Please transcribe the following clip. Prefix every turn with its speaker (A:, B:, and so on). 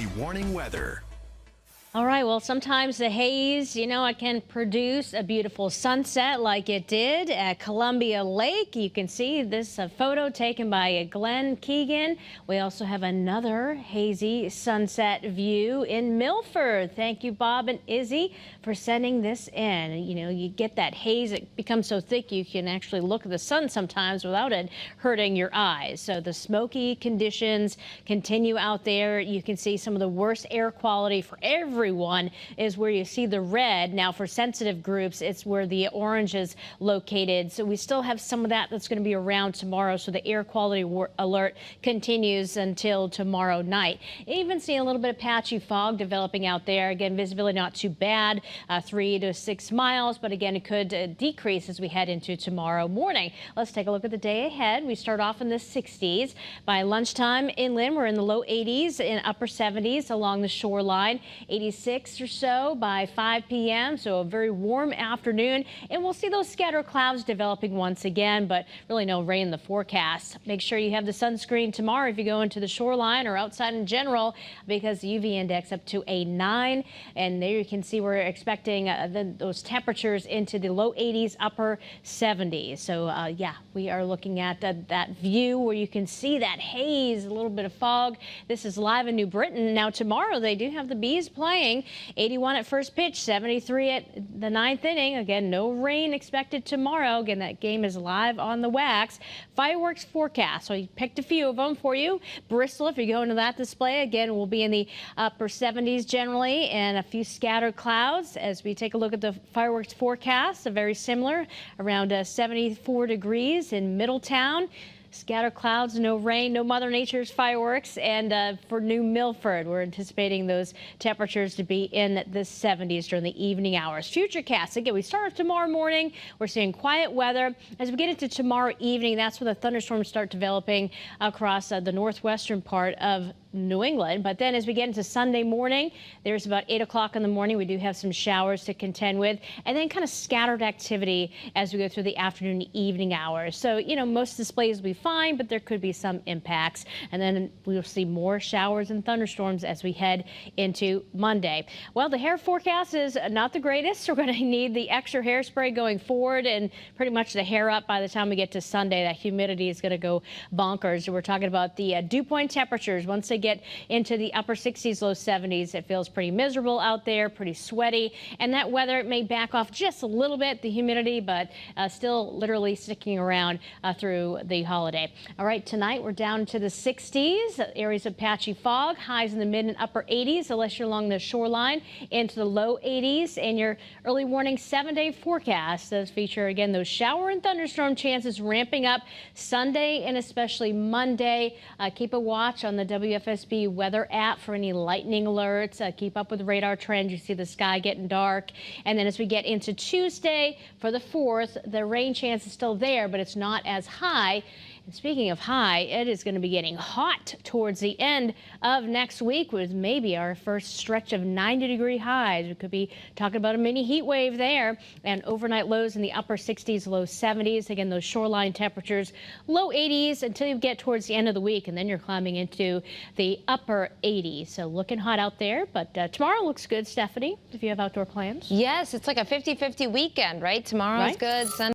A: early warning weather.
B: All right, well, sometimes the haze, it can produce a beautiful sunset like it did at Columbia Lake. You can see this photo taken by Glenn Keegan. We also have another hazy sunset view in Milford. Thank you, Bob and Izzy, for sending this in. You get that haze, it becomes so thick you can actually look at the sun sometimes without it hurting your eyes. So the smoky conditions continue out there. You can see some of the worst air quality for everyone is where you see the red. Now for sensitive groups, it's where the orange is located. So we still have some of that that's going to be around tomorrow. So the air quality alert continues until tomorrow night. Even seeing a little bit of patchy fog developing out there. Again, visibility not too bad, 3 to 6 miles, but again, it could decrease as we head into tomorrow morning. Let's take a look at the day ahead. We start off in the 60s. By lunchtime inland, we're in the low 80s and upper 70s along the shoreline. 86 or so by 5 p.m. So a very warm afternoon, and we'll see those scattered clouds developing once again, but really no rain in the forecast. Make sure you have the sunscreen tomorrow if you go into the shoreline or outside in general, because the UV index up to a 9, and there you can see we're expecting those temperatures into the low 80s, upper 70s. So yeah, we are looking at that view where you can see that haze, a little bit of fog. This is live in New Britain. Now tomorrow they do have the Bees playing. 81 at first pitch, 73 at the 9th inning. Again, no rain expected tomorrow. Again, that game is live on the wax. Fireworks forecast. So I picked a few of them for you. Bristol, if you're going to that display, again, will be in the upper 70s generally, and a few scattered clouds. As we take a look at the fireworks forecast, very similar, around 74 degrees in Middletown. Scattered clouds, no rain, no Mother Nature's fireworks. And for New Milford, we're anticipating those temperatures to be in the 70s during the evening hours. Futurecast, again, we start off tomorrow morning. We're seeing quiet weather. As we get into tomorrow evening, that's when the thunderstorms start developing across the northwestern part of New England. But then as we get into Sunday morning, there's about 8 o'clock in the morning. We do have some showers to contend with, and then kind of scattered activity as we go through the afternoon and evening hours. So, most displays will be fine, but there could be some impacts. And then we'll see more showers and thunderstorms as we head into Monday. Well, the hair forecast is not the greatest. We're going to need the extra hairspray going forward and pretty much the hair up by the time we get to Sunday. That humidity is going to go bonkers. We're talking about the dew point temperatures. Once they get into the upper 60s, low 70s, it feels pretty miserable out there, pretty sweaty. And that weather may back off just a little bit, the humidity, but still literally sticking around through the holiday. All right, tonight we're down to the 60s, areas of patchy fog, highs in the mid and upper 80s, unless you're along the shoreline, into the low 80s. And your early warning 7-day forecast does feature, again, those shower and thunderstorm chances ramping up Sunday and especially Monday. Keep a watch on the WFSB weather app for any lightning alerts. Keep up with the radar trends. You see the sky getting dark. And then as we get into Tuesday for the 4th, the rain chance is still there, but it's not as high. And speaking of high, it is going to be getting hot towards the end of next week with maybe our first stretch of 90-degree highs. We could be talking about a mini heat wave there, and overnight lows in the upper 60s, low 70s. Again, those shoreline temperatures, low 80s until you get towards the end of the week, and then you're climbing into the upper 80s. So looking hot out there, but tomorrow looks good, Stephanie, if you have outdoor plans.
C: Yes, it's like a 50-50 weekend, right? Tomorrow's good. Sunday